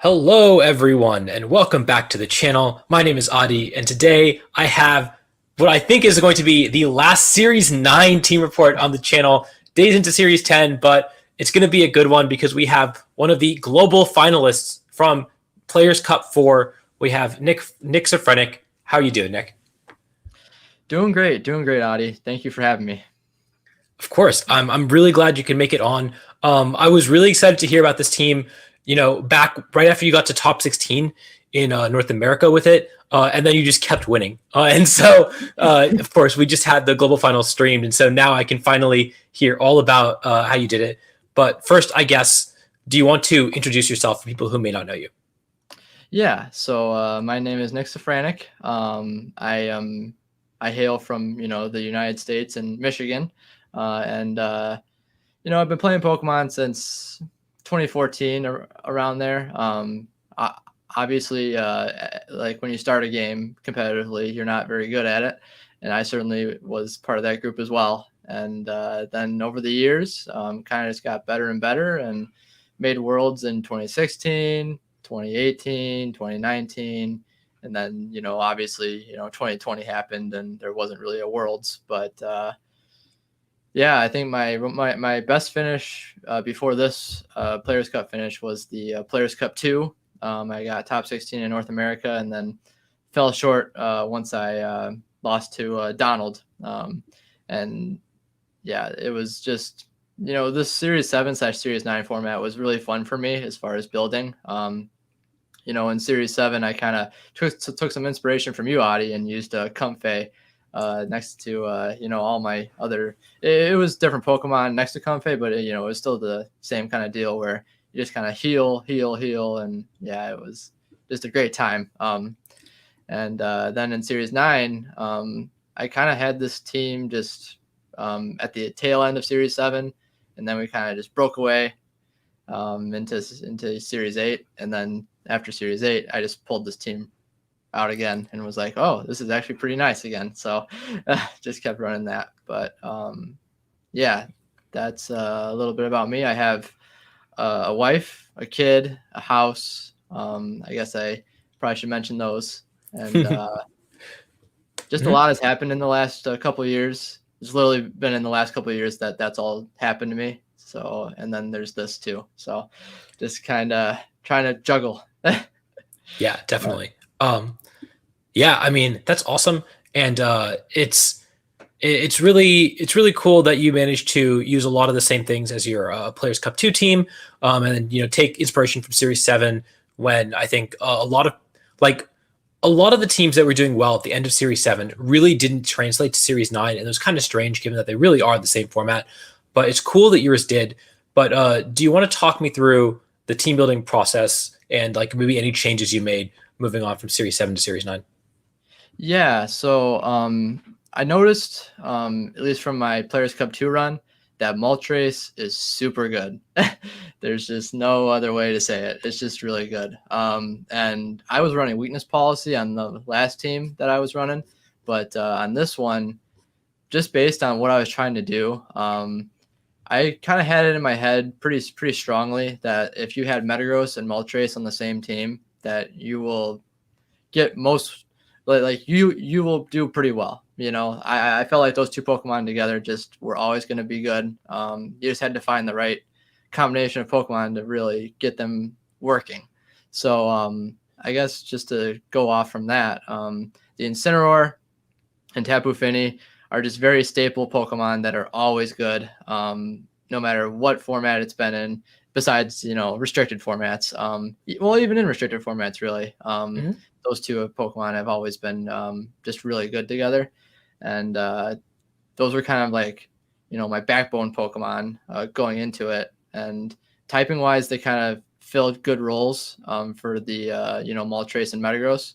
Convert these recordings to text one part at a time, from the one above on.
Hello, everyone, and welcome back to the channel. My name is Adi, and today I have what I think is going to be the last Series 9 team report on the channel, days into Series 10, but it's going to be a good one because we have one of the global finalists from Players Cup 4. We have Nick Sefranek. How are you doing, Nick? Doing great, Adi. Thank you for having me. Of course, I'm really glad you can make it on. I was really excited to hear about this team. Back right after you got to top 16 in North America with it, and then you just kept winning. And so, of course, we just had the global finals streamed, and so now I can finally hear all about how you did it. But first, I guess, do you want to introduce yourself for people who may not know you? Yeah, so my name is Nick Sefranek. I hail from the United States and Michigan, and I've been playing Pokemon since 2014 or around there. Obviously, like when you start a game competitively, you're not very good at it, and I certainly was part of that group as well. And then over the years, kind of just got better and better, and made worlds in 2016, 2018, 2019, and then obviously 2020 happened, and there wasn't really a worlds, but yeah, I think my best finish before this Players Cup finish was the Players Cup 2. I got top 16 in North America, and then fell short once I lost to Donald. And yeah, it was just this Series 7/Series 9 format was really fun for me as far as building. In Series 7, I kind of took some inspiration from you, Adi, and used Comfey next to all my other. It was different Pokemon next to Comfey, but it was still the same kind of deal where you just kind of heal, and yeah, it was just a great time. And then in Series 9, I kind of had this team just at the tail end of Series 7, and then we kind of just broke away into Series 8, and then after Series 8, I just pulled this team out again and was like, oh, this is actually pretty nice again. So just kept running that. But yeah, that's a little bit about me. I have a wife, a kid, a house. I guess I probably should mention those. And just a lot has happened in the last couple of years. It's literally been in the last couple of years that's all happened to me. So, and then there's this too. So just kind of trying to juggle. Yeah, definitely. Yeah, I mean, that's awesome. And it's really cool that you managed to use a lot of the same things as your Players Cup 2 team, and then take inspiration from Series 7 when I think a lot of the teams that were doing well at the end of Series 7 really didn't translate to Series 9, and it was kind of strange given that they really are the same format. But it's cool that yours did. But do you want to talk me through the team building process and like maybe any changes you made moving on from Series 7 to Series 9? Yeah, so I noticed, at least from my Players Cup 2 run, that Moltres is super good. There's just no other way to say it. It's just really good. And I was running weakness policy on the last team that I was running, but on this one, just based on what I was trying to do, I kind of had it in my head pretty strongly that if you had Metagross and Moltres on the same team, that you will get most like you will do pretty well. I felt like those two Pokemon together just were always going to be good. You just had to find the right combination of Pokemon to really get them working. So I guess just to go off from that, the Incineroar and Tapu Fini are just very staple Pokemon that are always good, no matter what format it's been in. Besides, restricted formats. Well, even in restricted formats, really. Those two Pokemon have always been just really good together, and those were kind of like my backbone Pokemon going into it. And typing wise, they kind of filled good roles for the Moltres and Metagross.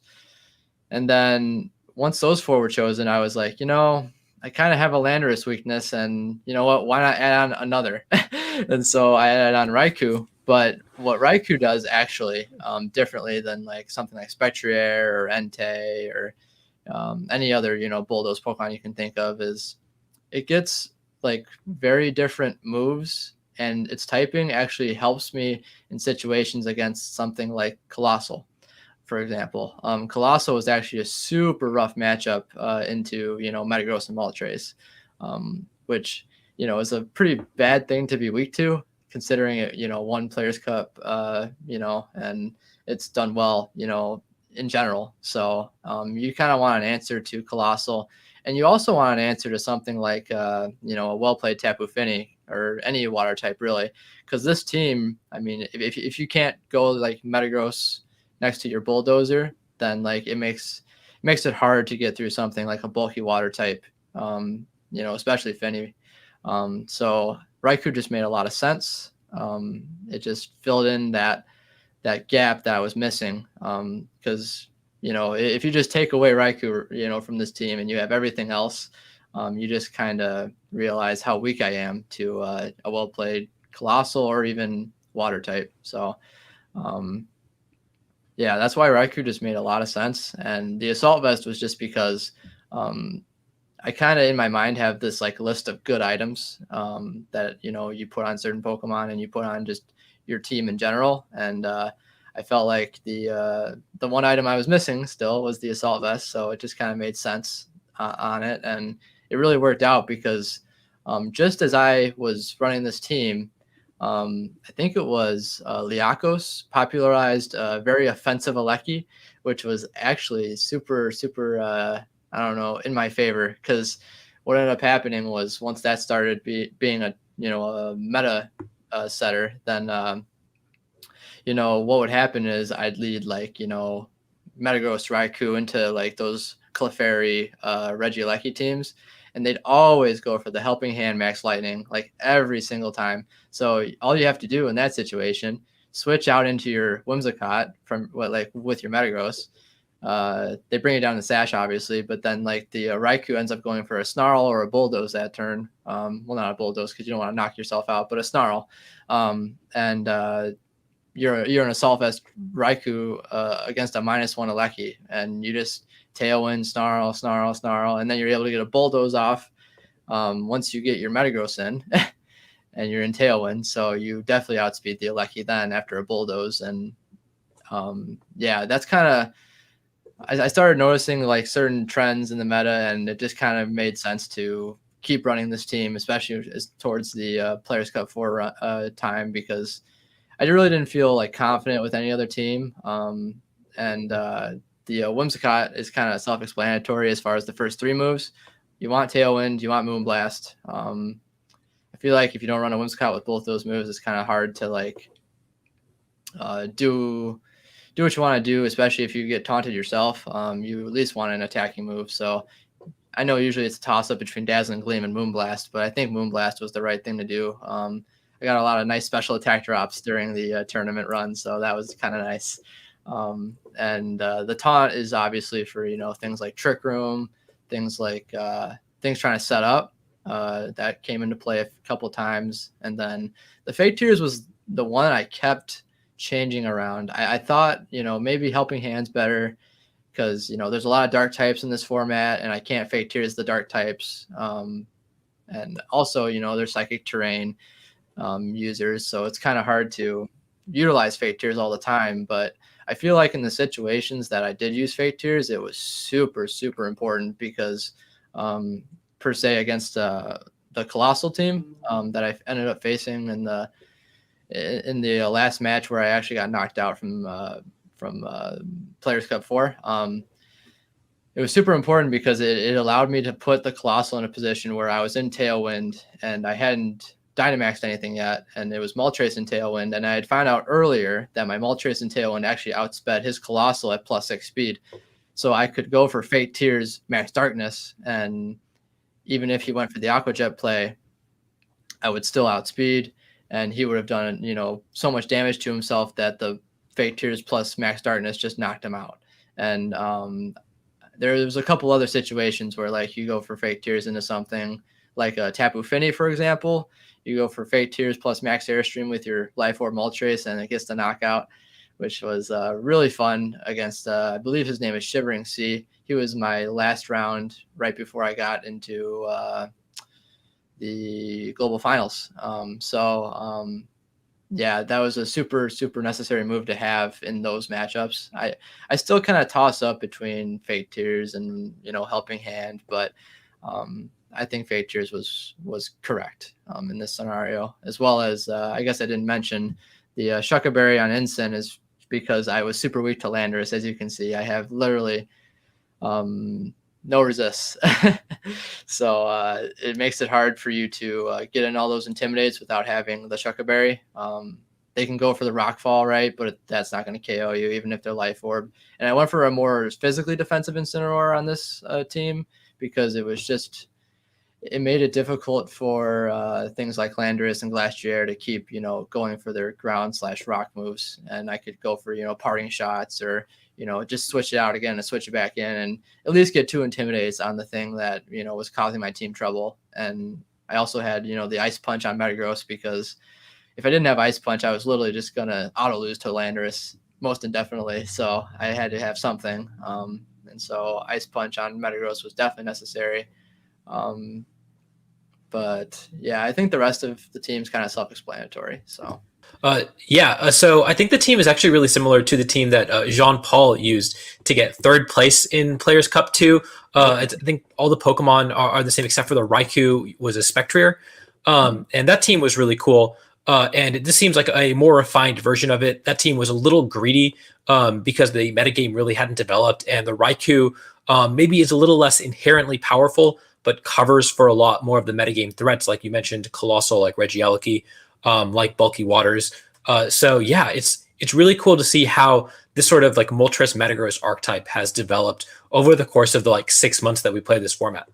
And then once those four were chosen, I was like, I kind of have a Landorus weakness, and you know what? Why not add on another? And so I added on Raikou. But what Raikou does actually differently than like something like Spectrier or Entei or any other Bulldoze Pokemon you can think of is it gets like very different moves and its typing actually helps me in situations against something like Colossal, for example. Colossal was actually a super rough matchup into, Metagross and Moltres, which, is a pretty bad thing to be weak to, considering it, one Players Cup, and it's done well, in general. So you kind of want an answer to Colossal. And you also want an answer to something like, a well-played Tapu Fini or any water type, really. Because this team, I mean, if you can't go like Metagross next to your Bulldozer, then like it makes it hard to get through something like a bulky water type, especially Fini. So Raikou just made a lot of sense. It just filled in that gap that was missing. Because if you just take away Raikou, from this team and you have everything else, you just kind of realize how weak I am to a well played Colossal or even water type. So yeah, that's why Raikou just made a lot of sense. And the Assault Vest was just because I kind of in my mind have this like list of good items that you put on certain Pokemon and you put on just your team in general. And I felt like the one item I was missing still was the Assault Vest, so it just kind of made sense on it, and it really worked out because just as I was running this team, I think it was Liakos popularized a very offensive Aleki, which was actually super, super, I don't know, in my favor, because what ended up happening was once that started being a meta setter, then what would happen is I'd lead like Metagross Raikou into like those Clefairy Regieleki teams, and they'd always go for the Helping Hand Max Lightning like every single time. So all you have to do in that situation, switch out into your Whimsicott from with your Metagross. They bring it down to Sash, obviously, but then like the Raikou ends up going for a Snarl or a Bulldoze that turn. Well, not a Bulldoze because you don't want to knock yourself out, but a Snarl. And you're an Assault Vest Raikou against a -1 Aleki, and you just Tailwind, Snarl, Snarl, Snarl, and then you're able to get a Bulldoze off once you get your Metagross in, and you're in Tailwind, so you definitely outspeed the Aleki then after a Bulldoze. And yeah, that's kind of I started noticing like certain trends in the meta, and it just kind of made sense to keep running this team, especially towards the Players Cup 4 time, because I really didn't feel like confident with any other team. And the Whimsicott is kind of self-explanatory as far as the first 3 moves. You want Tailwind, you want Moonblast. I feel like if you don't run a Whimsicott with both those moves, it's kind of hard to like do what you want to do, especially if you get taunted yourself. You at least want an attacking move. So I know usually it's a toss-up between Dazzling Gleam and Moonblast, but I think Moonblast was the right thing to do. I got a lot of nice special attack drops during the tournament run, so that was kind of nice. And the taunt is obviously for things like Trick Room, things like things trying to set up. That came into play a couple times, and then the Fate Tears was the one I kept changing around. I thought maybe Helping Hand's better because there's a lot of dark types in this format, and I can't Fate Tears the dark types. And also there's Psychic Terrain users, so it's kind of hard to utilize Fate Tears all the time. But I feel like in the situations that I did use Fate Tears, it was super, super important because per se against the Colossal team that I ended up facing in the last match where I actually got knocked out from Players Cup 4. It was super important because it allowed me to put the Colossal in a position where I was in Tailwind and I hadn't Dynamaxed anything yet, and it was Moltres in Tailwind, and I had found out earlier that my Moltres in Tailwind actually outsped his Colossal at +6 speed. So I could go for Fate Tears Max Darkness, and even if he went for the Aqua Jet play, I would still outspeed, and he would have done so much damage to himself that the Fate Tears plus Max Darkness just knocked him out. And there was a couple other situations where like you go for Fate Tears into something like a Tapu Fini, for example. You go for Fate Tears plus Max Airstream with your Life Orb Moltres, and it gets the knockout, which was really fun against, I believe his name is Shivering Sea. He was my last round right before I got into the global finals. Yeah, that was a super, super necessary move to have in those matchups. I still kind of toss up between Fate Tears and, Helping Hand, but I think Fate Tears was correct in this scenario, as well as I guess I didn't mention the Shuckaberry on Ensign is because I was super weak to Landorus. As you can see, I have literally no resist. So it makes it hard for you to get in all those intimidates without having the Shuckaberry. They can go for the Rockfall, right? But that's not going to KO you, even if they're Life Orb. And I went for a more physically defensive Incineroar on this team because it made it difficult for things like Landorus and Glacier to keep, going for their ground/rock moves. And I could go for, parting shots or, just switch it out again and switch it back in and at least get 2 intimidates on the thing that, was causing my team trouble. And I also had, the Ice Punch on Metagross because if I didn't have Ice Punch, I was literally just going to auto lose to Landorus most indefinitely. So I had to have something. And so Ice Punch on Metagross was definitely necessary. But yeah, I think the rest of the team's kind of self-explanatory. So so I think the team is actually really similar to the team that Jean-Paul used to get 3rd place in Players Cup 2. I think all the Pokemon are the same except for the Raikou was a Spectrier. And that team was really cool. And this seems like a more refined version of it. That team was a little greedy because the metagame really hadn't developed. And the Raikou maybe is a little less inherently powerful, but covers for a lot more of the metagame threats, like you mentioned, Colossal, like Regieleki, like Bulky Waters. So yeah, it's really cool to see how this sort of like Moltres Metagross archetype has developed over the course of the like 6 months that we play this format.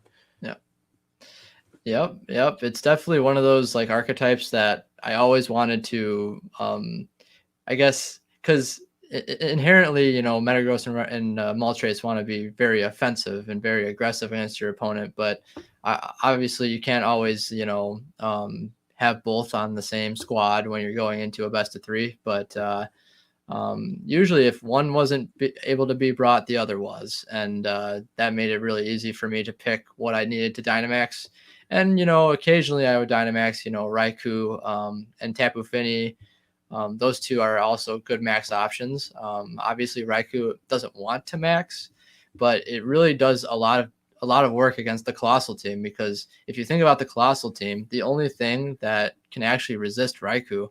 Yep. It's definitely one of those like archetypes that I always wanted to, I guess, because inherently, Metagross and Moltres want to be very offensive and very aggressive against your opponent, but obviously you can't always, have both on the same squad when you're going into a best of 3. But usually, if one wasn't able to be brought, the other was, and that made it really easy for me to pick what I needed to Dynamax. And, occasionally I would Dynamax, Raikou and Tapu Fini. Those 2 are also good max options. Obviously, Raikou doesn't want to max, but it really does a lot of work against the Colossal team, because if you think about the Colossal team, the only thing that can actually resist Raikou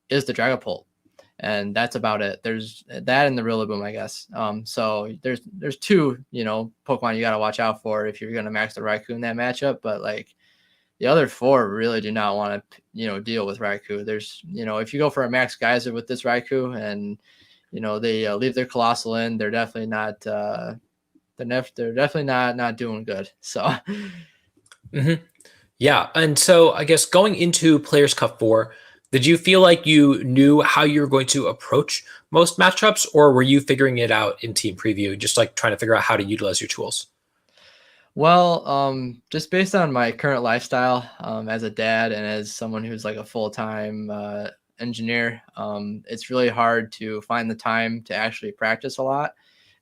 is the Dragapult. And that's about it. There's that and the Rillaboom, I guess. So there's 2, Pokemon you got to watch out for if you're going to max the Raikou in that matchup. But like the other 4 really do not want to, deal with Raikou. There's, if you go for a Max Geyser with this Raikou and, they leave their Colossal in, they're definitely not, they're definitely not doing good. So, Yeah. And so I guess going into Players Cup 4, did you feel like you knew how you were going to approach most matchups, or were you figuring it out in team preview, just like trying to figure out how to utilize your tools? well, just based on my current lifestyle, as a dad and as someone who's like a full-time engineer, it's really hard to find the time to actually practice a lot.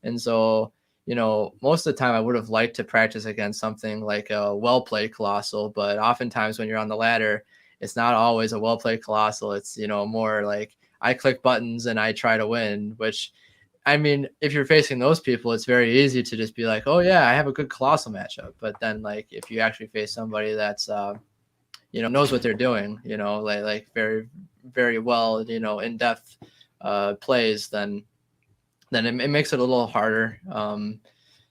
And so, most of the time I would have liked to practice against something like a well-played Colossal, but oftentimes when you're on the ladder, it's not always a well-played Colossal. It's, more like I click buttons and I try to win, which, I mean, if you're facing those people, it's very easy to just be like, oh yeah, I have a good Colossal matchup. But then like, if you actually face somebody that's, knows what they're doing, like very, very well, in-depth plays, then it makes it a little harder.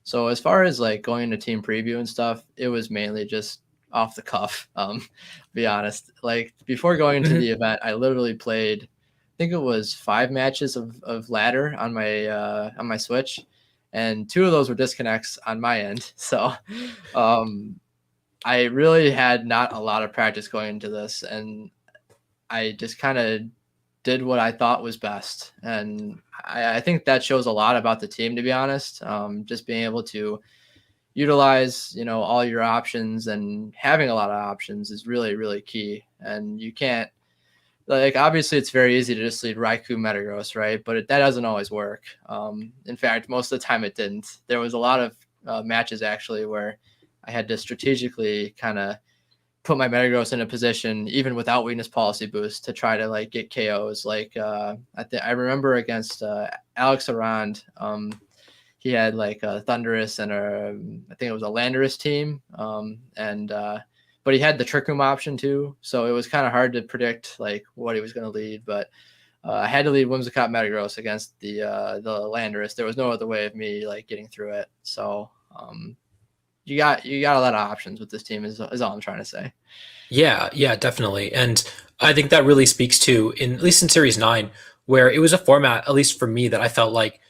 So as far as like going to team preview and stuff, it was mainly just off the cuff. Be honest, like before going into the event, I literally played, I think it was 5 matches of ladder on my Switch, and 2 of those were disconnects on my end. So I really had not a lot of practice going into this, and I just kind of did what I thought was best. And I think that shows a lot about the team, to be honest. Just being able to utilize, all your options, and having a lot of options is really, really key. And you can't, like, obviously it's very easy to just lead Raikou Metagross, right? But that doesn't always work. In fact, most of the time it didn't. There was a lot of matches actually where I had to strategically kind of put my Metagross in a position, even without weakness policy boost, to try to like get KOs. Like I remember against Alex Arand, he had like a Thunderous and I think it was a Landorus team, but he had the Trick Room option too, so it was kind of hard to predict like what he was going to lead. But I had to lead Whimsicott Metagross against the Landorus. There was no other way of me like getting through it. So you got a lot of options with this team is all I'm trying to say. Yeah, yeah, definitely. And I think that really speaks to, in at least in Series 9, where it was a format, at least for me, that I felt like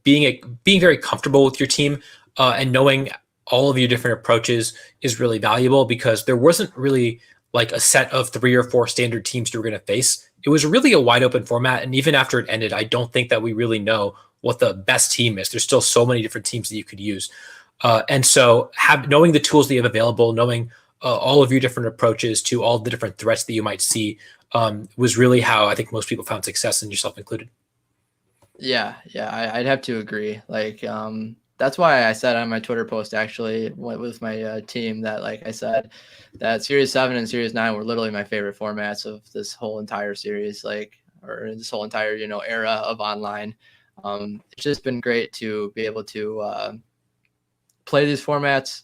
being very comfortable with your team and knowing all of your different approaches is really valuable, because there wasn't really like a set of 3 or 4 standard teams you were going to face. It was really a wide open format. And even after it ended, I don't think that we really know what the best team is. There's still so many different teams that you could use. And so knowing the tools that you have available, knowing all of your different approaches to all the different threats that you might see was really how I think most people found success, and yourself included. Yeah, I'd have to agree. Like, that's why I said on my Twitter post, actually, with my team, that, like I said, that Series 7 and Series 9 were literally my favorite formats of this whole entire series, like, or this whole entire, era of online. It's just been great to be able to play these formats,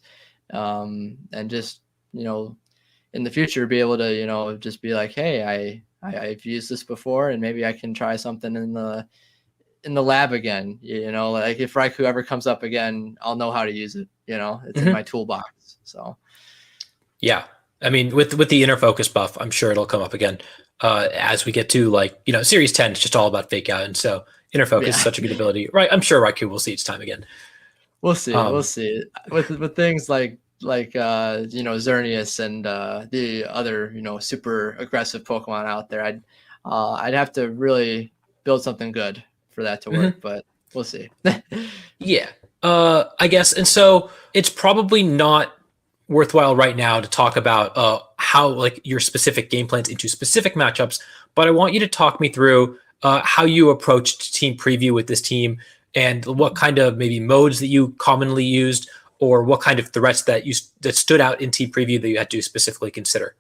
and just, in the future, be able to, just be like, hey, I've used this before, and maybe I can try something in the lab again. Like if Raikou ever comes up again, I'll know how to use it. It's in my toolbox. So yeah, I mean, with the inner focus buff, I'm sure it'll come up again as we get to Series 10. It's just all about fake out, and so inner focus is such a good ability, right? I'm sure Raikou will see its time again. We'll see. We'll see with things like Xerneas and the other super aggressive Pokemon out there. I'd have to really build something good for that to work, but we'll see. Yeah, I guess. And so it's probably not worthwhile right now to talk about how like your specific game plans into specific matchups, but I want you to talk me through how you approached team preview with this team, and what kind of maybe modes that you commonly used, or what kind of threats that stood out in team preview that you had to specifically consider.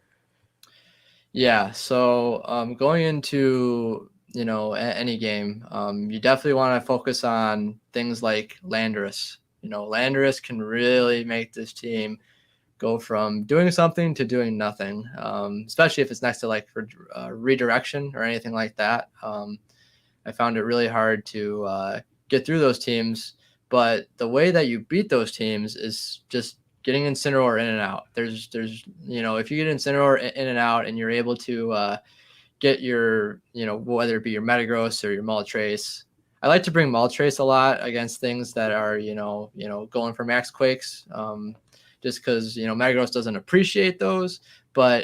Yeah, so going into any game, you definitely want to focus on things like Landorus. Landorus can really make this team go from doing something to doing nothing, especially if it's next to like redirection or anything like that. I found it really hard to get through those teams, but the way that you beat those teams is just getting Incineroar in and out. There's if you get Incineroar in and out, and you're able to get your, whether it be your Metagross or your Moltres. I like to bring Moltres a lot against things that are, going for Max Quakes, just because, Metagross doesn't appreciate those. But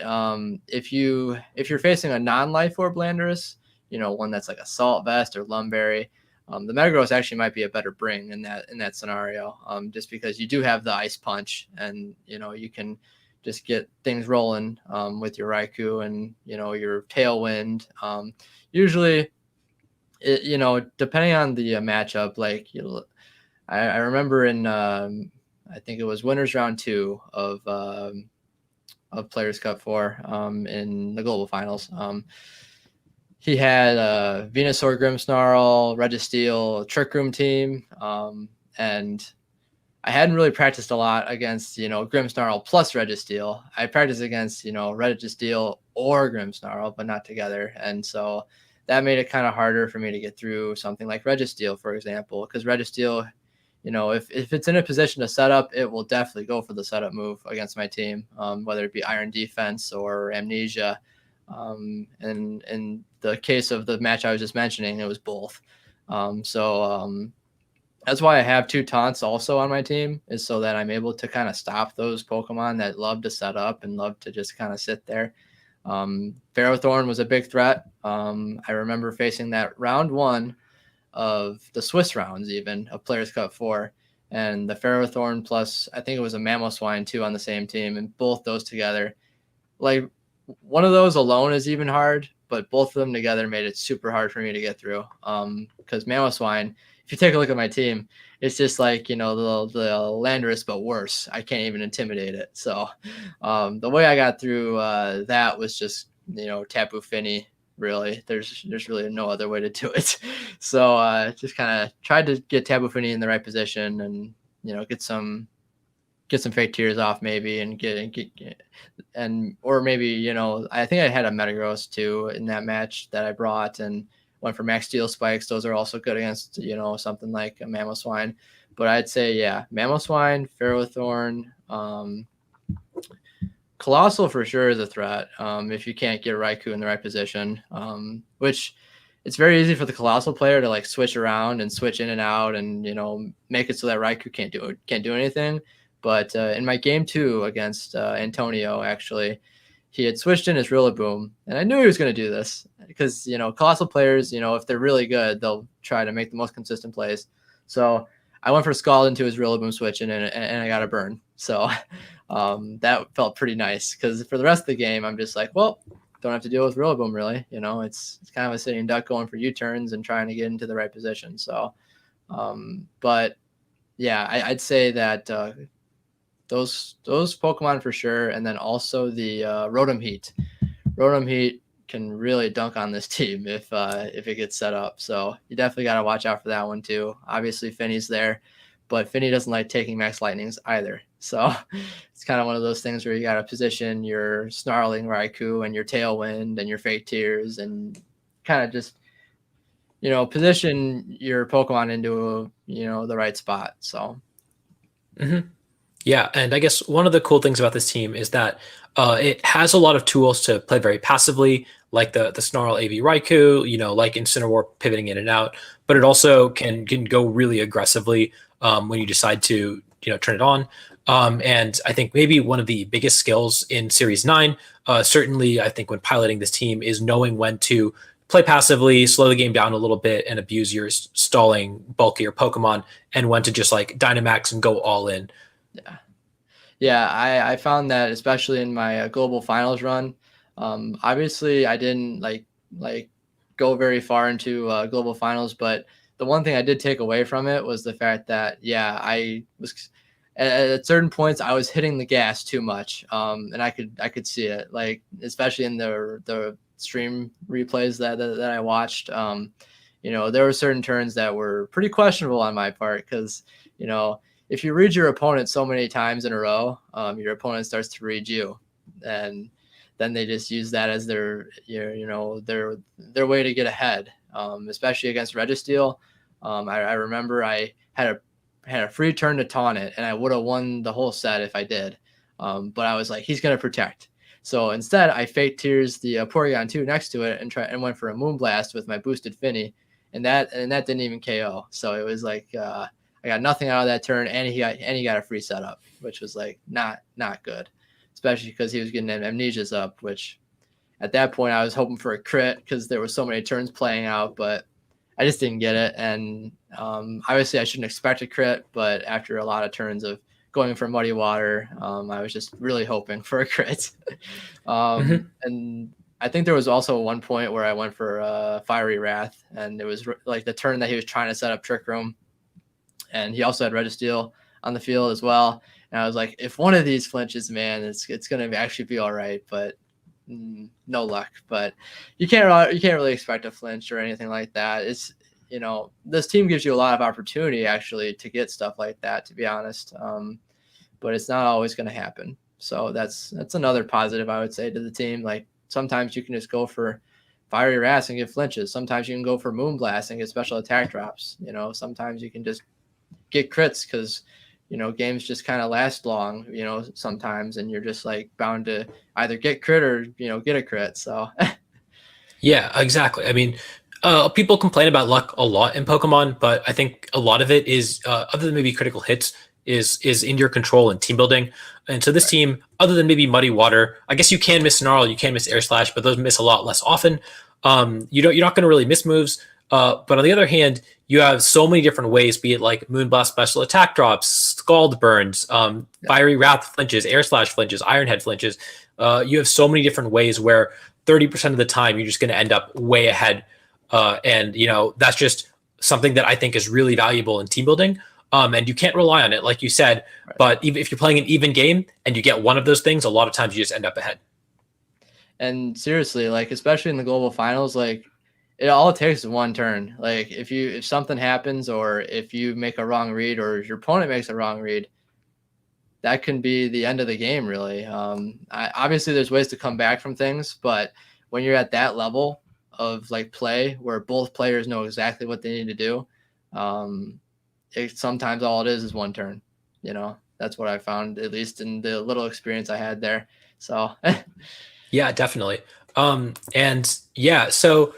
if you're facing a non-Life Orb Landorus, one that's like Assault Vest or Lumberry, the Metagross actually might be a better bring in that scenario, just because you do have the Ice Punch, and, you can just get things rolling with your Raikou and, your Tailwind. Usually, depending on the matchup, like, I remember in, I think it was winners round 2 of Players Cup 4 in the global finals. He had Venusaur, Grimmsnarl, Registeel, Trick Room team, and I hadn't really practiced a lot against, Grimmsnarl plus Registeel. I practiced against, Registeel or Grimmsnarl, but not together. And so that made it kind of harder for me to get through something like Registeel, for example, because Registeel, if it's in a position to set up, it will definitely go for the setup move against my team, whether it be Iron Defense or Amnesia. And in the case of the match I was just mentioning, it was both. That's why I have 2 taunts also on my team, is so that I'm able to kind of stop those Pokemon that love to set up and love to just kind of sit there. Ferrothorn was a big threat. I remember facing that round 1 of the Swiss rounds, even of Players Cup 4, and the Ferrothorn plus, I think it was a Mamoswine too on the same team, and both those together, like, one of those alone is even hard, but both of them together made it super hard for me to get through. Because Mamoswine, if you take a look at my team, it's just like, the Landorus, but worse. I can't even intimidate it. So the way I got through that was just, Tapu Fini. Really, there's really no other way to do it. So just kind of tried to get Tapu Fini in the right position, and get some fake tears off maybe, and or maybe I think I had a Metagross too in that match that I brought, and went for max steel spikes. Those are also good against something like a Mamoswine. But I'd say Mamoswine, Ferrothorn, Colossal for sure is a threat if you can't get Raikou in the right position, which it's very easy for the Colossal player to like switch around and switch in and out, and make it so that Raikou can't do anything. But in my game 2 against Antonio, actually, he had switched in his Rillaboom, and I knew he was going to do this because Colossal players, if they're really good, they'll try to make the most consistent plays. So I went for Scald into his Rillaboom switch, and I got a burn. So that felt pretty nice, because for the rest of the game, I'm just like, well, don't have to deal with Rillaboom really. It's kind of a sitting duck going for U-turns and trying to get into the right position. So, but yeah, I'd say that those Pokemon for sure, and then also the Rotom Heat. Rotom Heat can really dunk on this team if it gets set up. So you definitely got to watch out for that one too. Obviously, Finny's there, but Finny doesn't like taking max lightnings either. So it's kind of one of those things where you got to position your Snarling Raikou and your Tailwind and your Fake Tears, and kind of just position your Pokemon into the right spot. So. Mm-hmm. Yeah, and I guess one of the cool things about this team is that it has a lot of tools to play very passively, like the Snarl AV Raikou, like Incineroar pivoting in and out, but it also can go really aggressively when you decide to turn it on. And I think maybe one of the biggest skills in Series 9, certainly I think when piloting this team, is knowing when to play passively, slow the game down a little bit, and abuse your stalling, bulkier Pokemon, and when to just like Dynamax and go all in. Yeah, I found that especially in my global finals run. Obviously, I didn't like go very far into global finals, but the one thing I did take away from it was the fact that I was at certain points I was hitting the gas too much, and I could see it, like especially in the stream replays that I watched. There were certain turns that were pretty questionable on my part, because if you read your opponent so many times in a row, your opponent starts to read you, and then they just use that as their way to get ahead. Especially against Registeel. I remember I had a free turn to taunt it, and I would have won the whole set if I did. But I was like, he's gonna protect. So instead, I fake tears the Porygon 2 next to it and went for a Moonblast with my boosted Finny, and that didn't even KO. So it was like. I got nothing out of that turn, and he got a free setup, which was like not good, especially because he was getting Amnesias up, which at that point I was hoping for a crit because there were so many turns playing out, but I just didn't get it. And obviously I shouldn't expect a crit, but after a lot of turns of going for Muddy Water, I was just really hoping for a crit. And I think there was also one point where I went for Fiery Wrath, and it was like the turn that he was trying to set up Trick Room. And he also had Registeel on the field as well. And I was like, if one of these flinches, man, it's going to actually be all right. But no luck. But you can't really expect a flinch or anything like that. It's this team gives you a lot of opportunity actually to get stuff like that, to be honest. But it's not always going to happen. So that's another positive I would say to the team. Like sometimes you can just go for Fiery Wrath and get flinches. Sometimes you can go for Moonblast and get special attack drops. Sometimes you can just get crits because games just kind of last long sometimes, and you're just like bound to either get crit or get a crit. So Yeah, exactly. I mean, people complain about luck a lot in Pokemon, but I think a lot of it is other than maybe critical hits is in your control and team building. And so this team, other than maybe Muddy Water, I guess you can miss Snarl, you can miss Air Slash, but those miss a lot less often. You're not going to really miss moves. But on the other hand, you have so many different ways, be it like Moonblast special attack drops, Scald burns, Fiery Wrath flinches, Air Slash flinches, Iron Head flinches. You have so many different ways where 30% of the time you're just going to end up way ahead. And that's just something that I think is really valuable in team building. And you can't rely on it, like you said. Right. But even if you're playing an even game and you get one of those things, a lot of times you just end up ahead. And seriously, like especially in the global finals, like all it takes is one turn. Like if something happens, or if you make a wrong read, or your opponent makes a wrong read, that can be the end of the game, really. Obviously, there's ways to come back from things, but when you're at that level of like play where both players know exactly what they need to do, sometimes all it is one turn. That's what I found, at least in the little experience I had there. So, Yeah, definitely. And yeah, so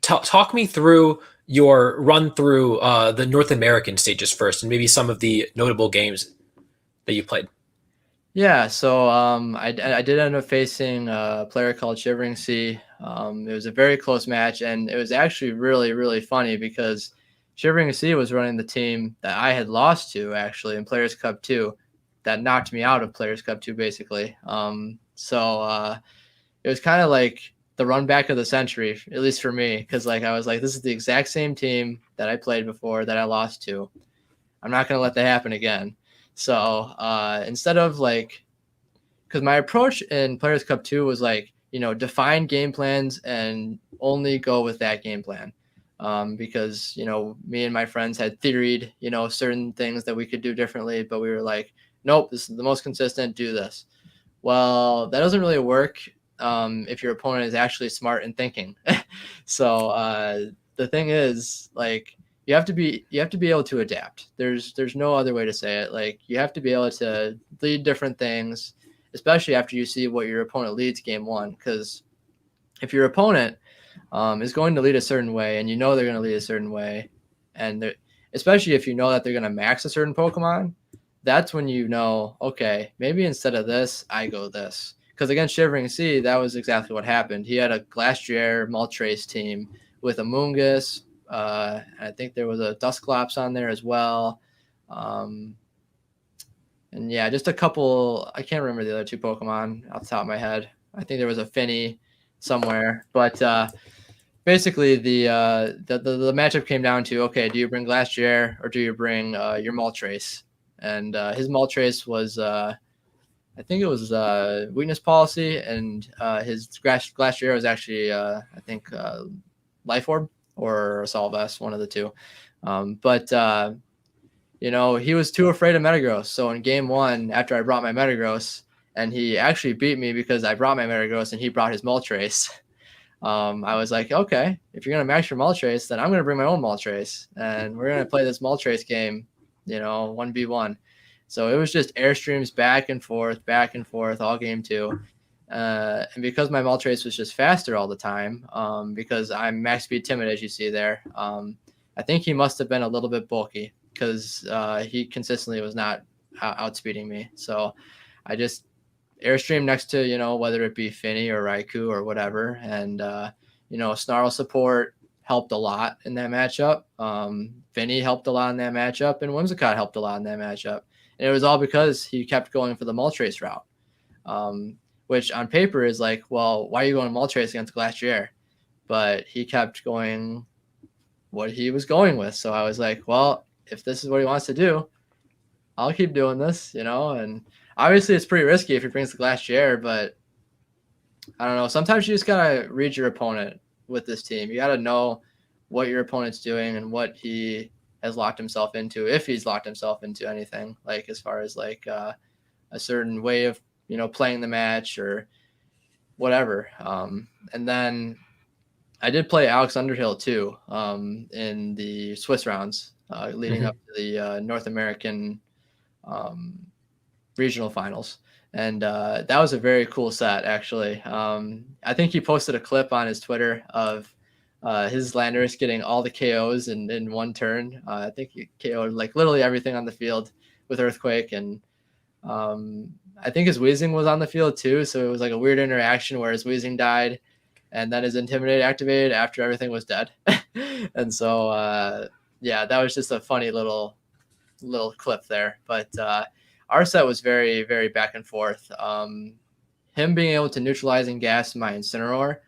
talk me through your run through the North American stages first, and maybe some of the notable games that you played. yeah, so I did end up facing a player called Shivering Sea. It was a very close match, and it was actually really, really funny because Shivering Sea was running the team that I had lost to actually in Players Cup 2 that knocked me out of Players Cup 2, basically. So it was kind of like the run back of the century, at least for me, because like I was like, this is the exact same team that I played before that I lost to. I'm not going to let that happen again. So instead of like, because my approach in Players Cup 2 was like, define game plans and only go with that game plan. Because, me and my friends had theoried, certain things that we could do differently, but we were like, nope, this is the most consistent, do this. Well, that doesn't really work if your opponent is actually smart and thinking. So the thing is, like, you have to be able to adapt. There's no other way to say it. Like, you have to be able to lead different things, especially after you see what your opponent leads game one. Because if your opponent is going to lead a certain way, and they're going to lead a certain way, and especially if you know that they're going to max a certain Pokemon, that's when okay, maybe instead of this, I go this. Because against Shivering Sea, that was exactly what happened. He had a Glastrier Moltres team with a Moongus. I think there was a Dusclops on there as well. And yeah, just a couple. I can't remember the other two Pokemon off the top of my head. I think there was a Finny somewhere. But basically, the matchup came down to, okay, do you bring Glastrier or do you bring your Moltres? And his Moltres was, I think it was Weakness Policy, and his Glastrier was actually, I think, Life Orb or Assault Vest, one of the two. But he was too afraid of Metagross. So in game one, after I brought my Metagross, and he actually beat me because I brought my Metagross and he brought his Moltres. I was like, okay, if you're going to max your Moltres, then I'm going to bring my own Moltres. And we're going to play this Moltres game, 1v1. So it was just Airstreams back and forth all game two. And because my Moltres was just faster all the time, because I'm max speed timid, as you see there, I think he must have been a little bit bulky because he consistently was not outspeeding me. So I just Airstream next to, whether it be Finny or Raikou or whatever. And, Snarl support helped a lot in that matchup. Finny helped a lot in that matchup, and Whimsicott helped a lot in that matchup. And it was all because he kept going for the Moltres route, which on paper is like, well, why are you going Moltres against Glastrier? But he kept going what he was going with. So I was like, well, if this is what he wants to do, I'll keep doing this, and obviously it's pretty risky if he brings the Glastrier, but I don't know. Sometimes you just got to read your opponent with this team. You got to know what your opponent's doing and what he has locked himself into, if he's locked himself into anything, like as far as like a certain way of, playing the match or whatever. And then I did play Alex Underhill too in the Swiss rounds leading up to the North American regional finals. And that was a very cool set, actually. I think he posted a clip on his Twitter of his Landorus getting all the KOs in one turn. I think he KO'd like literally everything on the field with Earthquake. And I think his Weezing was on the field too. So it was like a weird interaction where his Weezing died and then his Intimidate activated after everything was dead. And so, yeah, that was just a funny little clip there. But our set was very, very back and forth. Him being able to neutralize and gas my Incineroar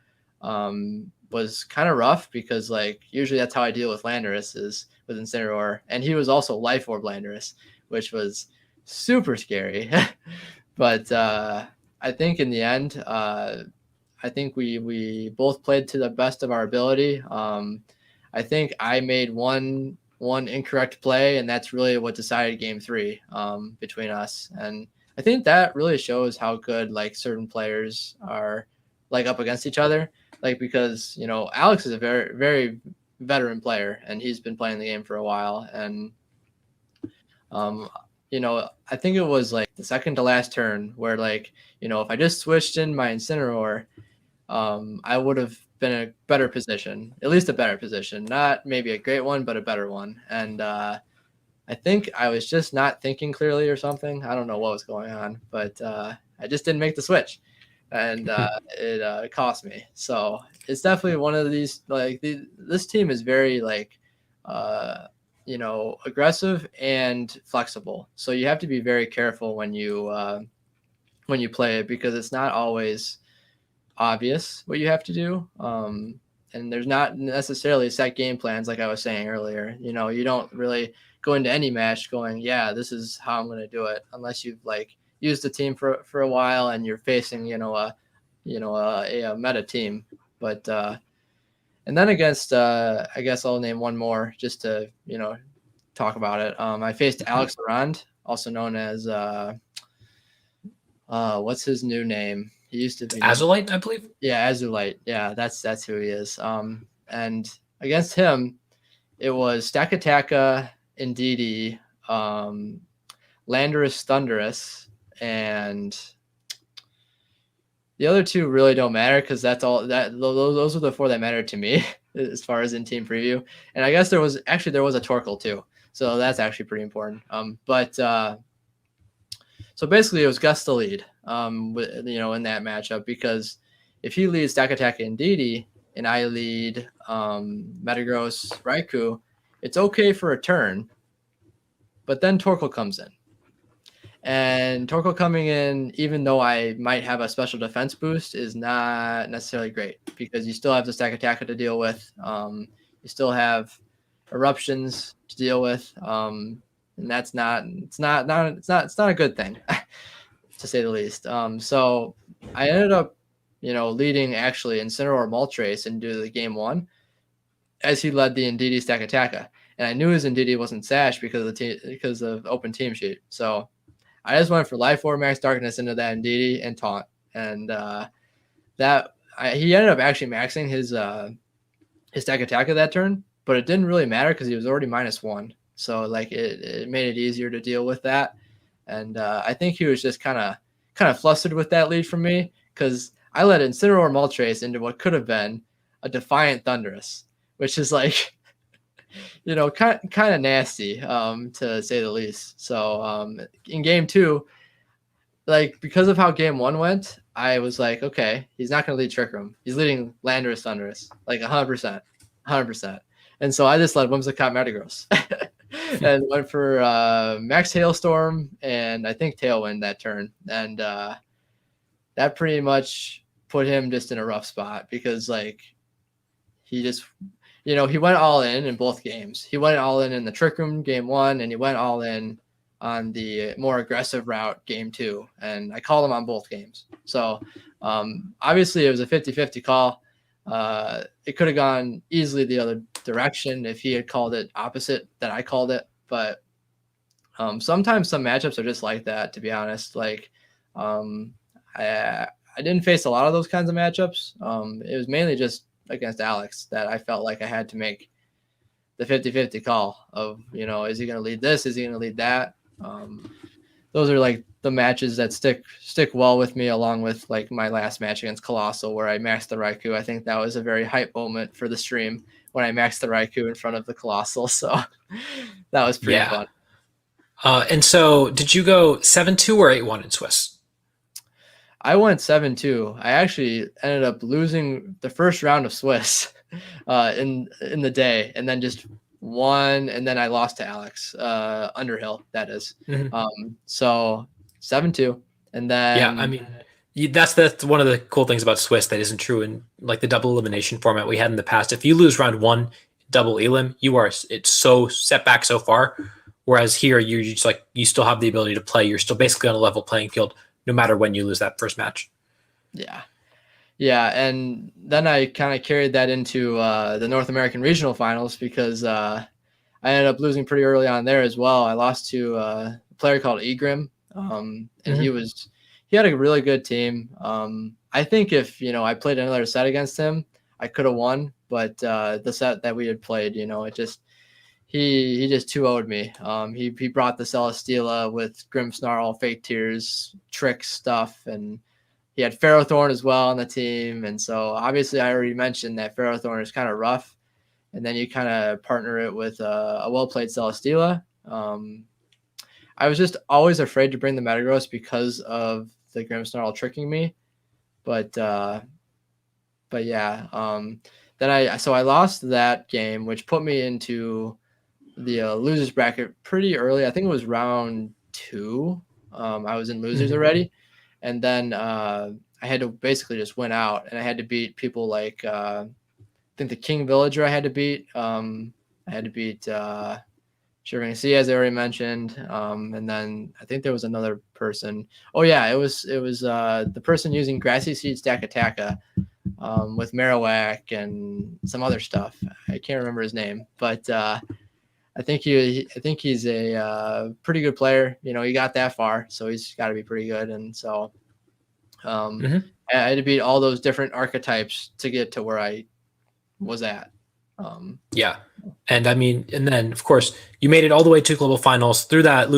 was kind of rough because like usually that's how I deal with Landorus is with Incineroar, and he was also Life Orb Landorus, which was super scary. But I think in the end, I think we both played to the best of our ability. I think I made one incorrect play, and that's really what decided game 3 between us. And I think that really shows how good like certain players are like up against each other. Like because Alex is a very very veteran player, and he's been playing the game for a while. And I think it was like the second to last turn where like if I just switched in my Incineroar, I would have been in a better position, at least a better position, not maybe a great one, but a better one. And I think I was just not thinking clearly or something. I don't know what was going on, but I just didn't make the switch, and it cost me. So it's definitely one of these like this team is very like aggressive and flexible. So you have to be very careful when you play it because it's not always obvious what you have to do. And there's not necessarily set game plans, like I was saying earlier. You don't really go into any match going, yeah, this is how I'm going to do it, unless you've like used the team for a while and you're facing a meta team. But and then against I guess I'll name one more just to talk about it. I faced Alex Laurent, also known as what's his new name? He used to be Azulite, I believe. Yeah, Azulite. Yeah, that's who he is. And against him, it was Stakataka, Indeedee, Landorus, Thundurus, and the other two really don't matter because that's all that those are the 4 that mattered to me as far as in team preview. And I guess there was a Torkoal too, so that's actually pretty important. So basically, it was Gus the lead, in that matchup, because if he leads Stakataka and Indeedee and I lead Metagross, Raikou, it's okay for a turn, but then Torkoal comes in. And Torkoal coming in, even though I might have a special defense boost, is not necessarily great because you still have the Stakataka to deal with. You still have eruptions to deal with. And that's not a good thing to say the least. So I ended up leading actually Incineroar Moltres into the game 1 as he led the Indeedee Stakataka, and I knew his Indeedee wasn't Sash because of open team sheet. So I just went for Life Orb Max Darkness into that Indeedee and Taunt, and he ended up actually maxing his Stakataka that turn, but it didn't really matter because he was already -1. So like it made it easier to deal with that. And I think he was just kind of flustered with that lead from me because I let Incineroar Moltres into what could have been a Defiant Thundurus, which is like, kind of nasty to say the least. So in game 2, like because of how game 1 went, I was like, okay, he's not going to lead Trick Room. He's leading Landorus Thundurus, like 100%. And so I just let Whimsicott Metagross. And went for Max Hailstorm and I think Tailwind that turn. And that pretty much put him just in a rough spot because like he just, he went all in both games. He went all in the Trick Room game 1 and he went all in on the more aggressive route game 2. And I called him on both games. So obviously it was a 50-50 call. It could have gone easily the other direction if he had called it opposite that I called it. But sometimes some matchups are just like that, to be honest. Like I didn't face a lot of those kinds of matchups. It was mainly just against Alex that I felt like I had to make the 50-50 call of, is he going to lead this? Is he going to lead that? Those are like the matches that stick well with me, along with like my last match against Colossal where I maxed the Raikou. I think that was a very hype moment for the stream when I maxed the Raikou in front of the Colossal. So that was pretty fun. And so did you go 7-2 or 8-1 in Swiss? I went 7-2. I actually ended up losing the first round of Swiss in the day, and then just won, and then I lost to Alex Underhill, that is. Mm-hmm. So 7-2, and then That's one of the cool things about Swiss that isn't true in like the double elimination format we had in the past. If you lose round one double elim, it's so set back so far. Whereas here, you're just like you still have the ability to play. You're still basically on a level playing field, no matter when you lose that first match. Yeah. Yeah, and then I kind of carried that into the North American regional finals because I ended up losing pretty early on there as well. I lost to a player called Egrim, and he had a really good team. I think if I played another set against him, I could have won, but the set that we had played, it just he just 2-0'd me. He brought the Celesteela with Grim Snarl, Fake Tears, Trick stuff, and he had Ferrothorn as well on the team. And so obviously I already mentioned that Ferrothorn is kind of rough. And then you kind of partner it with a well-played Celesteela. I was just always afraid to bring the Metagross because of the Grimmsnarl tricking me. But yeah. Then I lost that game, which put me into the losers bracket pretty early. I think it was round 2. I was in losers already. And then I had to basically just win out, and I had to beat people like I think the King Villager I had to beat. I had to beat Sefranek, as I already mentioned. And then I think there was another person. Oh yeah, it was the person using Grassy Seed Stack Attacka with Marowak and some other stuff. I can't remember his name, but I think he's a pretty good player. He got that far, so he's got to be pretty good. And so I had to beat all those different archetypes to get to where I was at. Yeah. And I mean, and then of course you made it all the way to global finals through that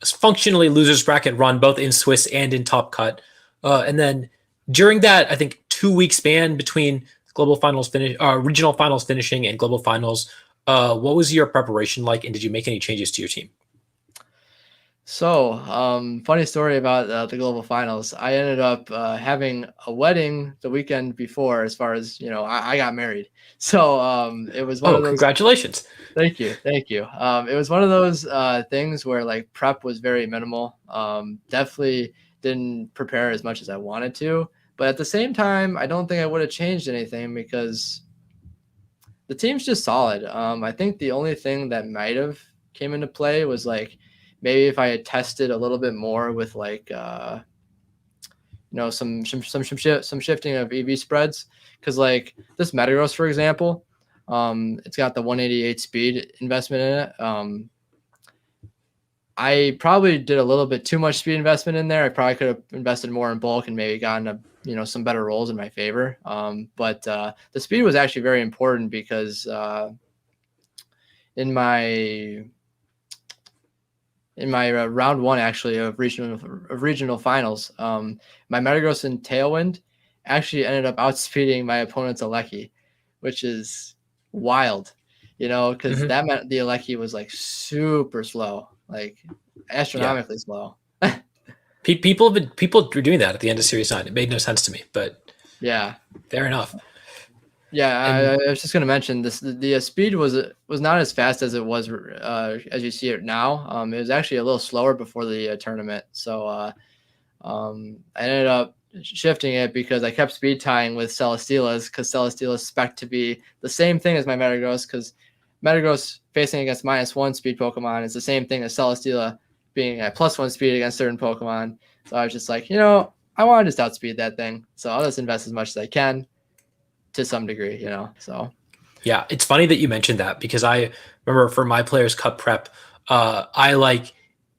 functionally losers bracket run, both in Swiss and in Top Cut. And then during that, I think 2-week span between global finals regional finals finishing and global finals, what was your preparation like, and did you make any changes to your team? So, funny story about the global finals. I ended up having a wedding the weekend before. As far as I got married. So it was one of those. Congratulations! Thank you. It was one of those things where like prep was very minimal. Definitely didn't prepare as much as I wanted to, but at the same time, I don't think I would have changed anything because the team's just solid. I think the only thing that might have came into play was like maybe if I had tested a little bit more with like some shifting of EV spreads, because like this Metagross, for example, it's got the 188 speed investment in it. I probably did a little bit too much speed investment in there. I probably could have invested more in bulk and maybe gotten some better rolls in my favor. But the speed was actually very important because in my round 1 actually of regional finals, my Metagross in Tailwind actually ended up outspeeding my opponent's Alecki, which is wild, because that meant the Alecki was like super slow, like astronomically slow. People were doing that at the end of Series 9. It made no sense to me, but yeah, fair enough. Yeah, I was just going to mention this. The speed was not as fast as it was as you see it now. It was actually a little slower before the tournament. So I ended up shifting it because I kept speed tying with Celesteelas because Celesteelas spec to be the same thing as my Metagross, because Metagross facing against -1 speed Pokemon is the same thing as Celesteela being at +1 speed against certain Pokemon. So I was just like, I want to just outspeed that thing. So I'll just invest as much as I can to some degree, so. Yeah, it's funny that you mentioned that because I remember for my Players Cup prep, I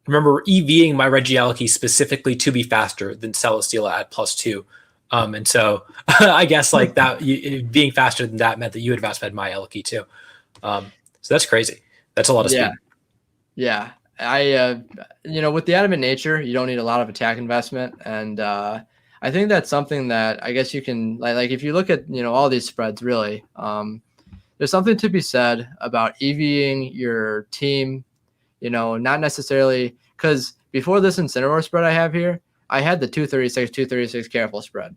remember EVing my Regieleki specifically to be faster than Celesteela at +2. And so I guess like that being faster than that meant that you had fast fed my Eleki too. So that's crazy. That's a lot of speed. Yeah. I, with the Adamant Nature, you don't need a lot of attack investment. And I think that's something that I guess you can like if you look at, all these spreads really, there's something to be said about EVing your team, not necessarily because before this Incineroar spread I have here, I had the 236 careful spread.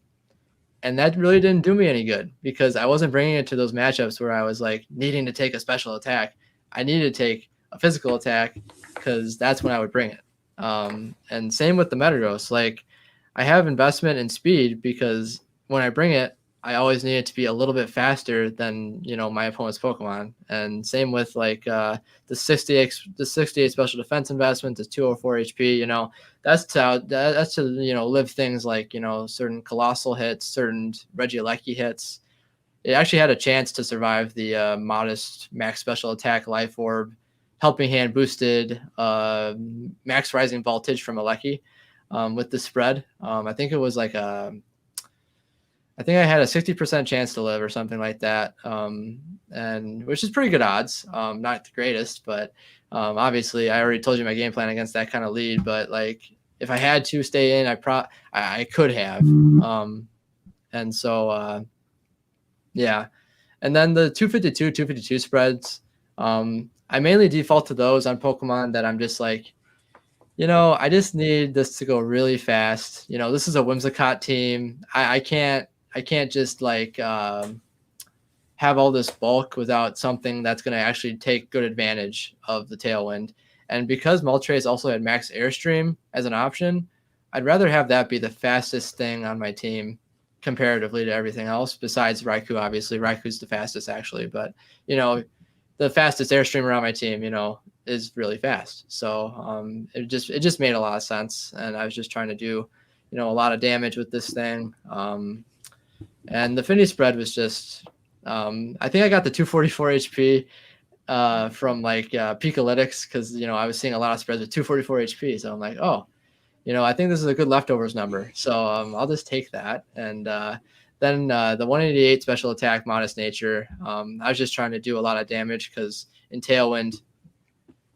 And that really didn't do me any good because I wasn't bringing it to those matchups where I was like needing to take a special attack. I needed to take a physical attack because that's when I would bring it. And same with the Metagross. Like I have investment in speed because when I bring it, I always need it to be a little bit faster than my opponent's Pokemon. And same with like the 68 special defense investment, the 204 HP. That's to live things like certain colossal hits, certain Regieleki hits. It actually had a chance to survive the modest max special attack life orb, helping hand boosted max rising voltage from Aleki with the spread. I think it was like I think I had a 60% chance to live or something like that, and which is pretty good odds. Not the greatest, but obviously I already told you my game plan against that kind of lead. But like if I had to stay in, I could have. And so yeah. And then the 252 spreads, I mainly default to those on Pokemon that I'm just like, I just need this to go really fast. This is a Whimsicott team. I can't just like have all this bulk without something that's going to actually take good advantage of the Tailwind. And because Moltres also had max Airstream as an option, I'd rather have that be the fastest thing on my team comparatively to everything else besides Raikou. Obviously, Raikou's the fastest actually, but the fastest Airstream around my team, is really fast. So it just made a lot of sense, and I was just trying to do a lot of damage with this thing. And the Finny spread was just, I think I got the 244 HP from like Pikalytics because, I was seeing a lot of spreads with 244 HP. So I'm like, oh, I think this is a good leftovers number. So I'll just take that. And then the 188 special attack, modest nature. I was just trying to do a lot of damage because in Tailwind,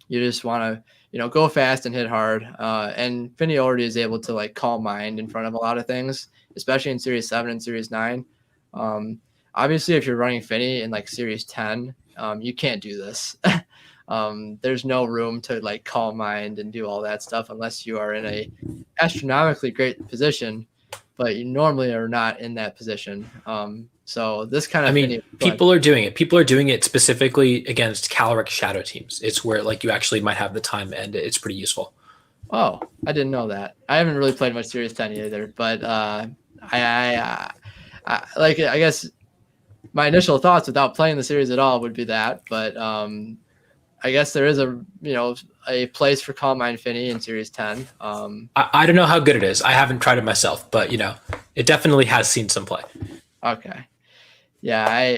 you just want to, go fast and hit hard. And Finny already is able to like call mind in front of a lot of things, especially in Series 7 and Series 9. Obviously, if you're running Finny in like Series 10, you can't do this. There's no room to like call mind and do all that stuff unless you are in a astronomically great position, but you normally are not in that position. So this kind of Finny, people are doing it. People are doing it specifically against caloric shadow teams. It's where like you actually might have the time, and it's pretty useful. Oh, I didn't know that. I haven't really played much Series 10 either, but I guess my initial thoughts without playing the series at all would be that, but I guess there is a place for Calm Mind Finny in Series 10. I don't know how good it is. I haven't tried it myself, but it definitely has seen some play. Okay. Yeah,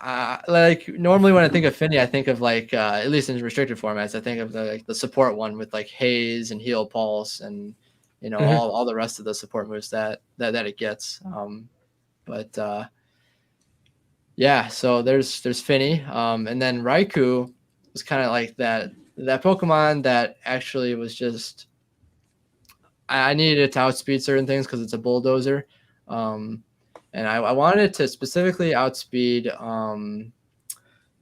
I like normally when I think of Finny, I think of like at least in restricted formats, I think of the support one with like Haze and Heal Pulse and all the rest of the support moves that it gets. Yeah, so there's Finny, and then Raikou was kind of like that Pokemon that actually was just I needed it to outspeed certain things because it's a bulldozer. And I wanted it to specifically outspeed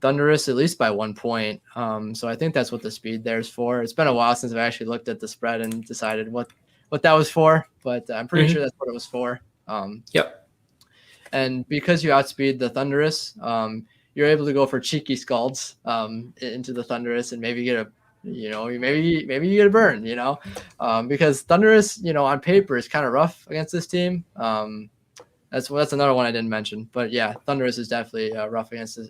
Thundurus at least by 1 point. So I think that's what the speed there's for. It's been a while since I've actually looked at the spread and decided what that was for, but I'm pretty sure that's what it was for. Yep. And because you outspeed the Thundurus, you're able to go for cheeky Scalds into the Thundurus and maybe get a maybe you get a burn, because Thundurus, on paper is kind of rough against this team. That's another one I didn't mention, but yeah, Thundurus is definitely rough against this,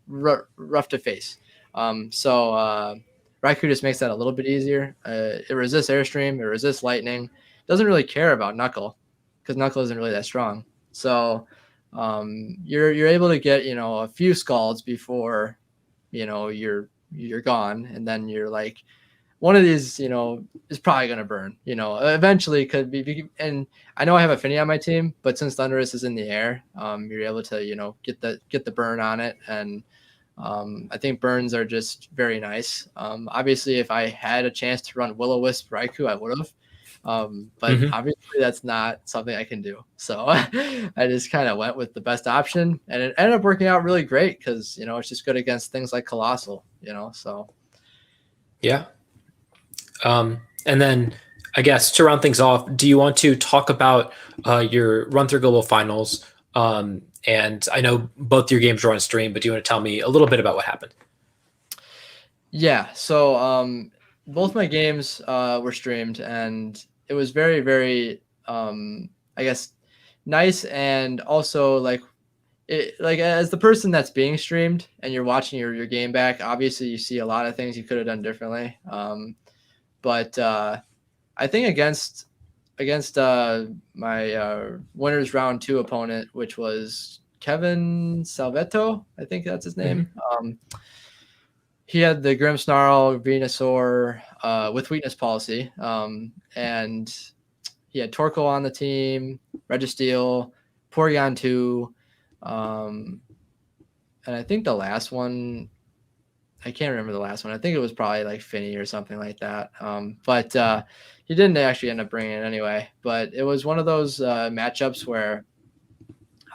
rough to face. So Raikou just makes that a little bit easier. It resists Airstream, it resists Lightning. Doesn't really care about Knuckle because Knuckle isn't really that strong. So you're able to get a few Scalds before you're gone, and then you're like, one of these is probably going to burn, eventually could be. And I know I have a Finny on my team, but since Thundurus is in the air, you're able to get the burn on it. And I think burns are just very nice. Obviously if I had a chance to run Will-O-Wisp Raikou, I would have. But obviously that's not something I can do. So I just kind of went with the best option, and it ended up working out really great because, it's just good against things like Colossal, so. Yeah. And then I guess to round things off, do you want to talk about your run through global finals? And I know both your games were on stream, but do you want to tell me a little bit about what happened? Yeah. So both my games were streamed, and it was very, very I guess, nice. And also like like as the person that's being streamed and you're watching your game back, obviously you see a lot of things you could have done differently. But I think against my winners round 2 opponent, which was Kevin Salvetto, I think that's his name. He had the Grim Snarl Venusaur with weakness policy, and he had Torkoal on the team, Registeel, Porygon 2, and I think the last one, I can't remember the last one. I think it was probably like Finny or something like that. But he didn't actually end up bringing it anyway. But it was one of those matchups where,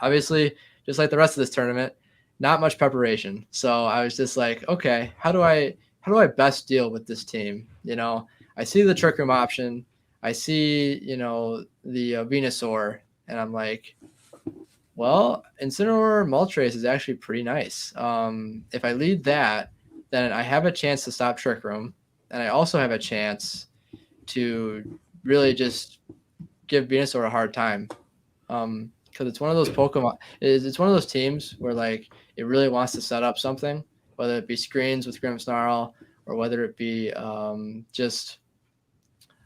obviously, just like the rest of this tournament, not much preparation. So I was just like, okay, how do I best deal with this team? I see the Trick Room option. I see, the Venusaur, and I'm like, well, Incineroar Moltres is actually pretty nice. If I lead that, then I have a chance to stop Trick Room, and I also have a chance to really just give Venusaur a hard time. Because it's one of those Pokemon. It's one of those teams where like it really wants to set up something, whether it be screens with Grimmsnarl or whether it be just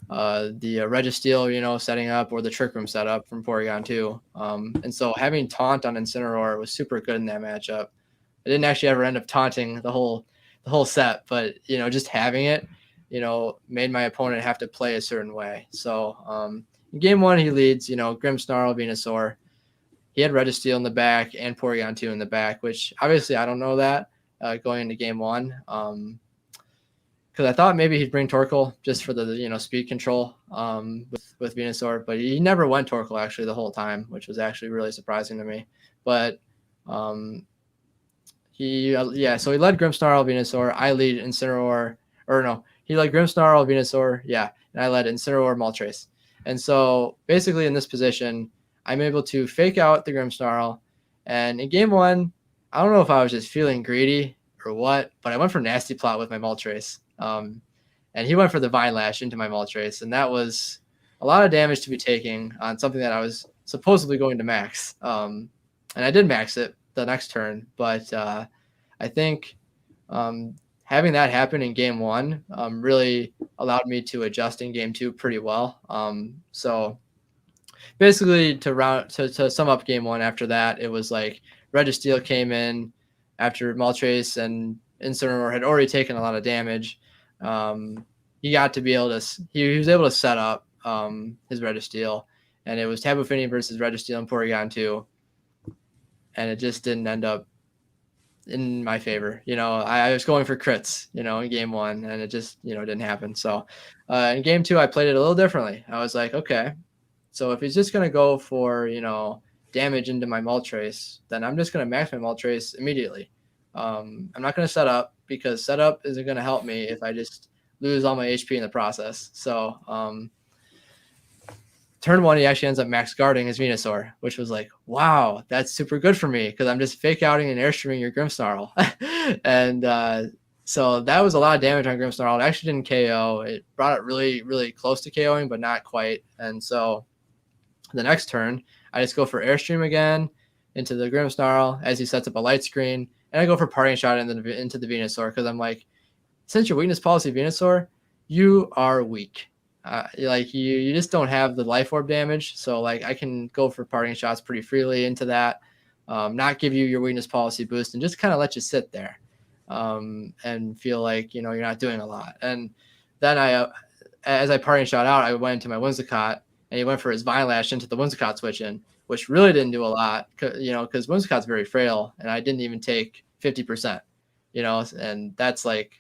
the Registeel, setting up, or the Trick Room setup from Porygon 2. And so having Taunt on Incineroar was super good in that matchup. I didn't actually ever end up taunting the whole set, but just having it, made my opponent have to play a certain way. So in game 1, he leads, Grimmsnarl, Venusaur. He had Registeel in the back and Porygon 2 in the back, which obviously I don't know that going into game 1. Because I thought maybe he'd bring Torkoal just for the speed control with Venusaur, but he never went Torkoal actually the whole time, which was actually really surprising to me. But so he led Grimmsnarl, Venusaur. I lead Incineroar, or no, he led Grimmsnarl, Venusaur, and I led Incineroar, Moltres. And so basically in this position, I'm able to fake out the Grimmsnarl, and in game 1, I don't know if I was just feeling greedy or what, but I went for Nasty Plot with my Moltres. And he went for the Vine Lash into my Moltres, and that was a lot of damage to be taking on something that I was supposedly going to max. And I did max it the next turn, but I think having that happen in game 1 really allowed me to adjust in game 2 pretty well. So basically, to sum up game 1 after that, it was like Registeel came in after Moltres and Incineroar had already taken a lot of damage. He got to be able to he was able to set up his Registeel, and it was Tabu Fini versus Registeel and Porygon 2, and it just didn't end up in my favor. I was going for crits, in game 1, and it just, didn't happen. So in game 2, I played it a little differently. I was like, okay, so if he's just going to go for, damage into my Moltres, then I'm just going to max my Moltres immediately. I'm not going to set up, because setup isn't going to help me if I just lose all my HP in the process. So turn 1, he actually ends up max guarding his Venusaur, which was like, wow, that's super good for me, because I'm just fake outing and airstreaming your Grimmsnarl. And so that was a lot of damage on Grimmsnarl. It actually didn't KO. It brought it really, really close to KOing, but not quite. And so the next turn, I just go for airstream again into the Grimmsnarl as he sets up a light screen, and I go for parting shot into the Venusaur, because I'm like, since your weakness policy Venusaur, you are weak. Like you just don't have the life orb damage, so like I can go for parting shots pretty freely into that, not give you your weakness policy boost, and just kind of let you sit there, and feel like you're not doing a lot. And then as I parting shot out, I went into my Whimsicott, and he went for his Vine Lash into the Whimsicott switch in, which really didn't do a lot, because Whimsicott's very frail, and I didn't even take 50%, and that's like,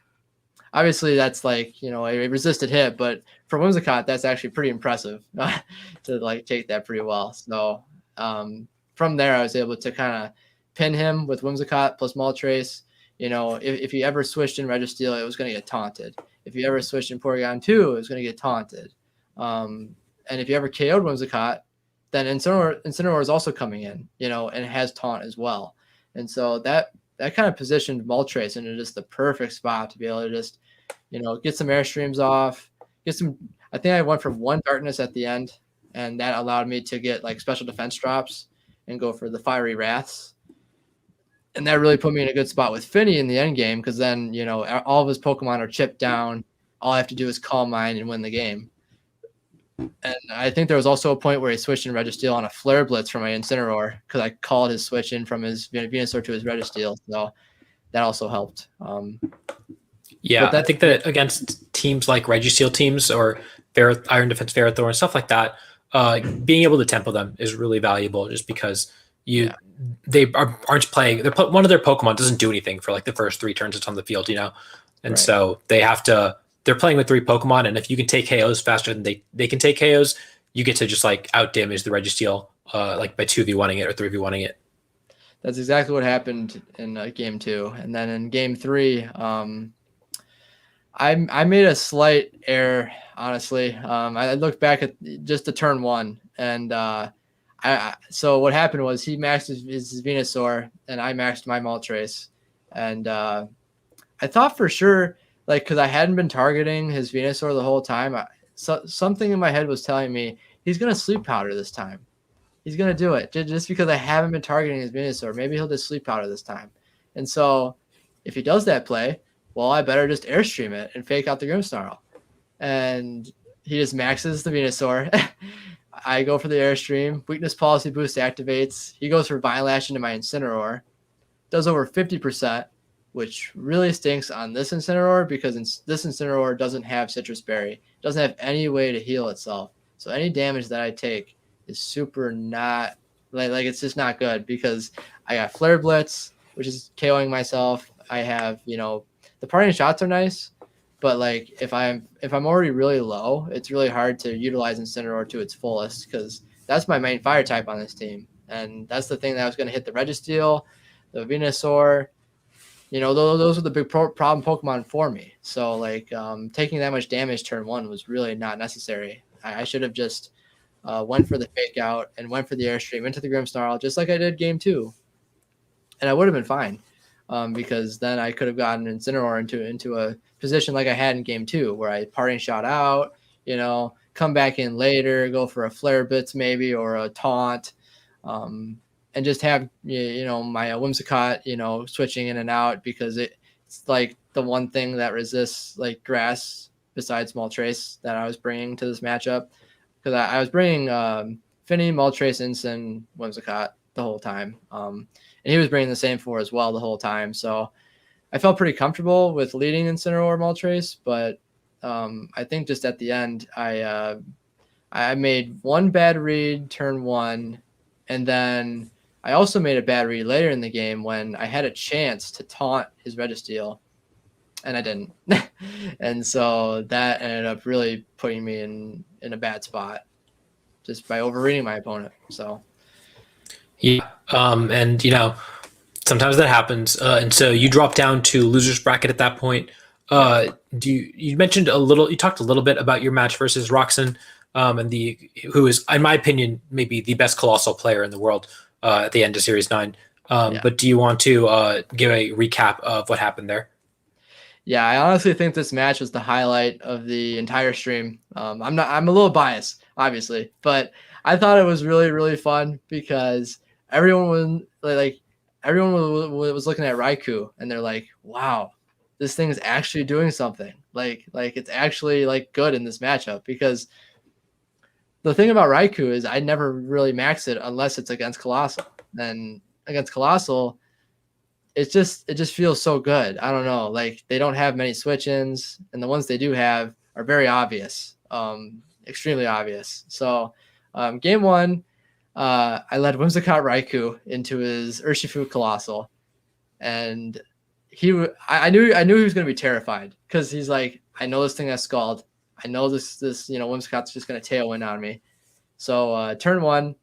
obviously that's like, a resisted hit, but for Whimsicott, that's actually pretty impressive to like take that pretty well. So from there, I was able to kind of pin him with Whimsicott plus Moltres. If he ever switched in Registeel, it was going to get taunted. If he ever switched in Porygon 2, it was going to get taunted. And if you ever KO'd Whimsicott, then Incineroar is also coming in, and has taunt as well. And so that kind of positioned Moltres into just the perfect spot to be able to just, get some airstreams off, I think I went for 1 darkness at the end, and that allowed me to get like special defense drops and go for the fiery wraths. And that really put me in a good spot with Finny in the end game, because then, you know, all of his Pokemon are chipped down. All I have to do is Calm Mind and win the game. And I think there was also a point where he switched in Registeel on a Flare Blitz from my Incineroar, because I called his switch in from his Venusaur to his Registeel. So that also helped. Yeah, I think that against teams like Registeel teams or Iron Defense Ferrothorn and stuff like that, being able to tempo them is really valuable, just because they aren't playing. One of their Pokemon doesn't do anything for like the first 3 turns it's on the field, you know, and so they have to. They're playing with 3 Pokemon, and if you can take KOs faster than they can take KOs, you get to just like out damage the Registeel like by 2v1ing it or 3v1ing it. That's exactly what happened in game 2, and then in game 3, I made a slight error, honestly. I looked back at just the turn 1, and so what happened was he maxed his Venusaur, and I maxed my Moltres, and I thought for sure, like, because I hadn't been targeting his Venusaur the whole time, something in my head was telling me he's gonna Sleep Powder this time. He's gonna do it just because I haven't been targeting his Venusaur. Maybe he'll just Sleep Powder this time. And so, if he does that play, well, I better just Airstream it and fake out the Grimmsnarl. And he just maxes the Venusaur. I go for the Airstream. Weakness Policy Boost activates. He goes for Vine Lash into my Incineroar. Does over 50%, which really stinks on this Incineroar, because this Incineroar doesn't have Citrus Berry. It doesn't have any way to heal itself. So any damage that I take is super not like it's just not good, because I got Flare Blitz, which is KOing myself. I have, you know, the parting shots are nice, but like if I'm already really low, it's really hard to utilize Incineroar to its fullest, because that's my main fire type on this team, and that's the thing that was going to hit the Registeel, the Venusaur. You know, those were the big problem Pokemon for me. So like taking that much damage turn 1 was really not necessary. I should have just went for the fake out and went for the Airstream into the Grimmsnarl, just like I did game 2, and I would have been fine, because then I could have gotten Incineroar into a position like I had in game 2, where I parting shot out, you know, come back in later, go for a Flare Blitz maybe, or a Taunt, and just have, you know, my Whimsicott, you know, switching in and out, because it's like the one thing that resists like grass besides Moltres that I was bringing to this matchup. Because I was bringing Finny, Moltres, Incin, Whimsicott the whole time. And he was bringing the same 4 as well the whole time. So I felt pretty comfortable with leading Incineroar Moltres, but I think just at the end, I made one bad read turn 1, and then I also made a bad read later in the game when I had a chance to taunt his Registeel, and I didn't. And so that ended up really putting me in a bad spot just by overreading my opponent. So yeah, and you know, sometimes that happens, and so you drop down to losers bracket at that point. You mentioned you talked a little bit about your match versus Roxanne, and who is, in my opinion, maybe the best Colossal player in the world at the end of Series 9. But do you want to give a recap of what happened there? Yeah, I honestly think this match was the highlight of the entire stream. I'm a little biased, obviously, but I thought it was really, really fun, because everyone was looking at Raikou, and they're like, wow, this thing is actually doing something. Like it's actually like good in this matchup, because the thing about Raikou is I never really max it unless it's against Colossal. And against Colossal, it just feels so good. I don't know. Like, they don't have many switch-ins, and the ones they do have are very obvious, extremely obvious. So game 1, I led Whimsicott Raikou into his Urshifu Colossal, and I knew he was going to be terrified, because he's like, I know this thing has Scald. I know this Whimsicott's just going to Tailwind on me. So turn 1,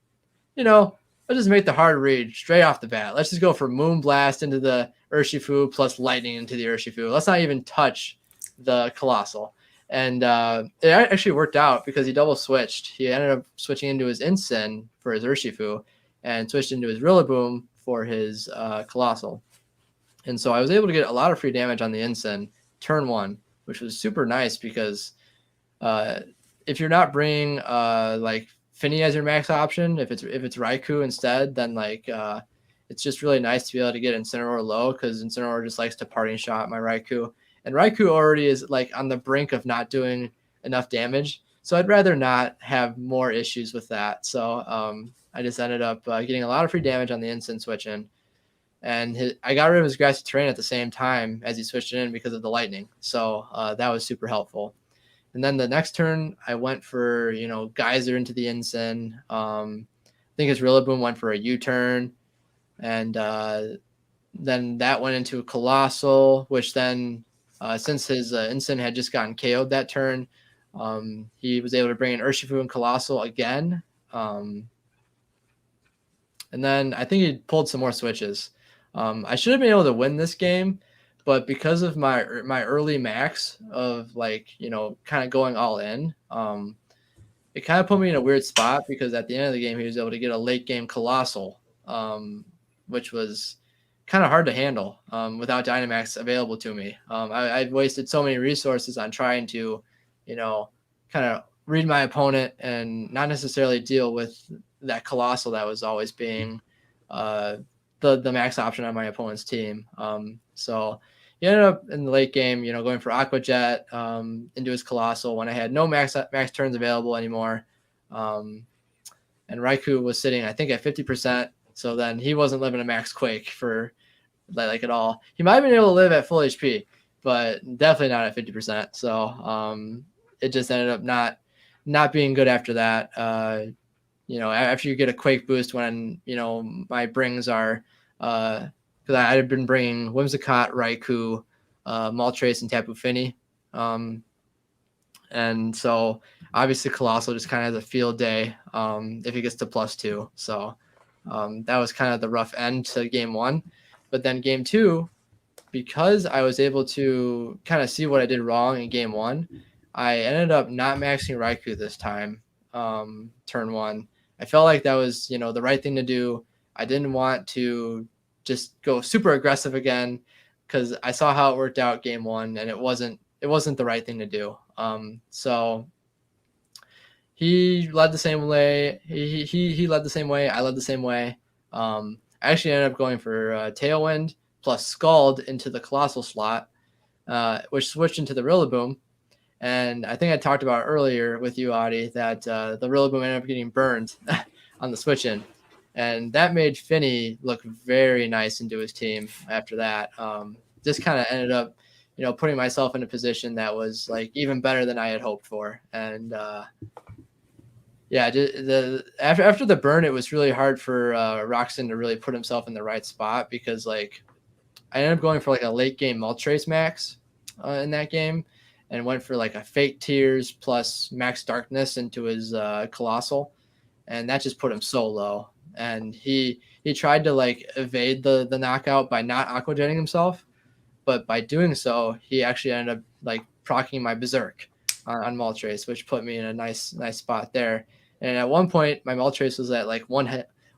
let's just make the hard read straight off the bat. Let's just go for Moonblast into the Urshifu plus Lightning into the Urshifu. Let's not even touch the Colossal. And it actually worked out, because he double switched. He ended up switching into his Incin for his Urshifu and switched into his Rillaboom for his Colossal. And so I was able to get a lot of free damage on the Incin turn 1, which was super nice, because if you're not bringing like Finny as your max option. If it's Raikou instead, then like it's just really nice to be able to get Incineroar low, because Incineroar just likes to parting shot my Raikou. And Raikou already is like on the brink of not doing enough damage. So I'd rather not have more issues with that. So I just ended up getting a lot of free damage on the instant switch in. And I got rid of his grassy terrain at the same time as he switched it in because of the lightning. So that was super helpful. And then the next turn, I went for, Geyser into the Ensign. I think his Rillaboom went for a U-turn. And then that went into a Colossal, which then, since his Ensign had just gotten KO'd that turn, he was able to bring in Urshifu and Colossal again. And then I think he pulled some more switches. I should have been able to win this game, but because of my early max of kind of going all in, it kind of put me in a weird spot, because at the end of the game he was able to get a late game Colossal, which was kind of hard to handle without Dynamax available to me. I'd wasted so many resources on trying to, kind of read my opponent and not necessarily deal with that Colossal that was always being the max option on my opponent's team. So he ended up in the late game, going for Aqua Jet into his Colossal when I had no max turns available anymore. And Raikou was sitting, I think, at 50%. So then he wasn't living a max Quake for like at all. He might have been able to live at full HP, but definitely not at 50%. So it just ended up not being good after that. After you get a Quake boost when, my brings are, because I had been bringing Whimsicott, Raikou, Moltres, and Tapu Fini. And so obviously Colossal just kind of has a field day if he gets to +2. So that was kind of the rough end to game one. But then game two, because I was able to kind of see what I did wrong in game one, I ended up not maxing Raikou this time, turn one. I felt like that was, the right thing to do. I didn't want to just go super aggressive again, because I saw how it worked out game one, and it wasn't the right thing to do. So he led the same way. He led the same way. I led the same way. I actually ended up going for Tailwind plus Scald into the Colossal slot, which switched into the Rillaboom. And I think I talked about earlier with you, Adi, that the Rillaboom ended up getting burned on the switch in. And that made Finny look very nice into his team after that. Just kind of ended up, putting myself in a position that was like even better than I had hoped for. And after the burn, it was really hard for Roxon to really put himself in the right spot, because like I ended up going for like a late game Moltres max in that game, and went for like a Fake Tears plus Max Darkness into his Colossal, and that just put him so low. And he tried to like evade the knockout by not Aqua Jetting himself, but by doing so, he actually ended up like proccing my Berserk on Moltres, which put me in a nice spot there. And at one point, my Moltres was at like one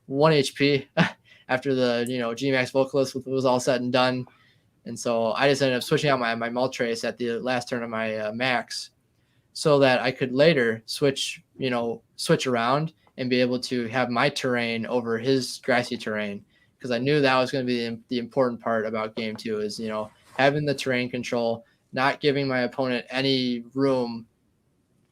HP after the Gmax Vocalist was all said and done. And so I just ended up switching out my Moltres at the last turn of my max, so that I could later switch around and be able to have my terrain over his grassy terrain, because I knew that was going to be the important part about game two, is having the terrain control, not giving my opponent any room,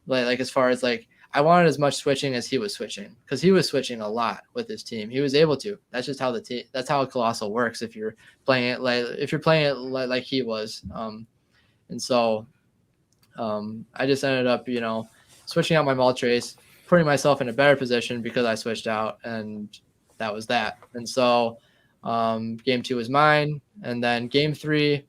like as far as like I wanted as much switching as he was switching, because he was switching a lot with his team. He was able to. That's just how that's how a Colossal works. If you're playing it like he was, and so I just ended up switching out my Moltres, putting myself in a better position because I switched out, and that was that. And so game two was mine, and then game three.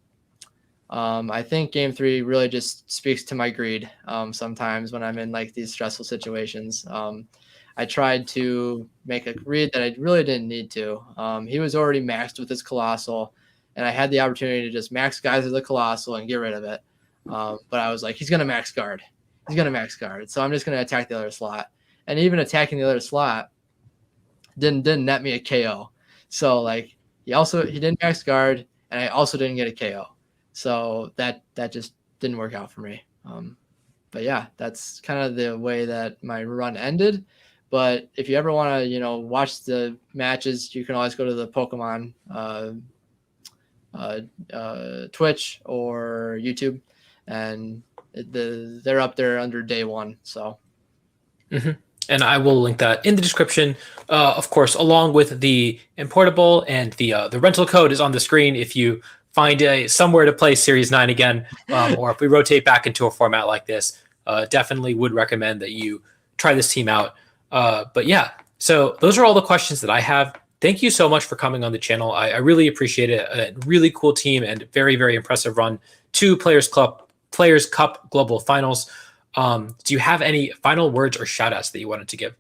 I think game three really just speaks to my greed. Sometimes when I'm in like these stressful situations, I tried to make a read that I really didn't need to. He was already maxed with his Colossal, and I had the opportunity to just max guys with the Colossal and get rid of it. But I was like, he's going to max guard. He's going to max guard. So I'm just going to attack the other slot. And even attacking the other slot didn't net me a KO. So like he didn't max guard, and I also didn't get a KO. So that just didn't work out for me. But yeah, that's kind of the way that my run ended. But if you ever want to, watch the matches, you can always go to the Pokemon Twitch or YouTube, and they're up there under day one. So. Mm-hmm. And I will link that in the description, of course, along with the importable, and the rental code is on the screen if you find somewhere to play Series 9 again, or if we rotate back into a format like this. Definitely would recommend that you try this team out. But yeah, so those are all the questions that I have. Thank you so much for coming on the channel. I really appreciate it. A really cool team and very, very impressive run to Players Cup Global Finals. Do you have any final words or shout outs that you wanted to give?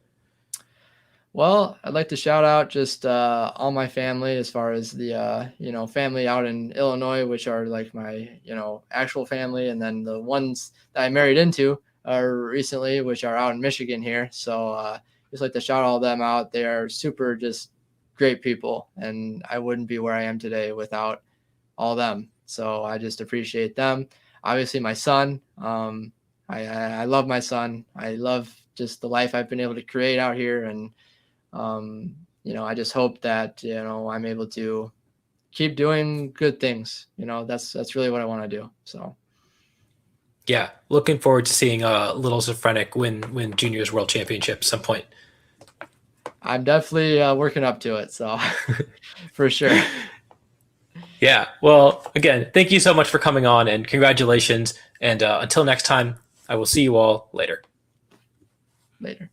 Well, I'd like to shout out just all my family, as far as the family out in Illinois, which are like my actual family, and then the ones that I married into recently, which are out in Michigan here. So just like to shout all them out. They are super just great people, and I wouldn't be where I am today without all them. So I just appreciate them. Obviously, my son. I love my son. I love just the life I've been able to create out here, and I just hope that I'm able to keep doing good things. That's really what I want to do. So yeah, looking forward to seeing little Sefranek win Juniors World Championship at some point. I'm definitely working up to it. So for sure. Yeah. Well, again, thank you so much for coming on, and congratulations. And until next time, I will see you all later. Later.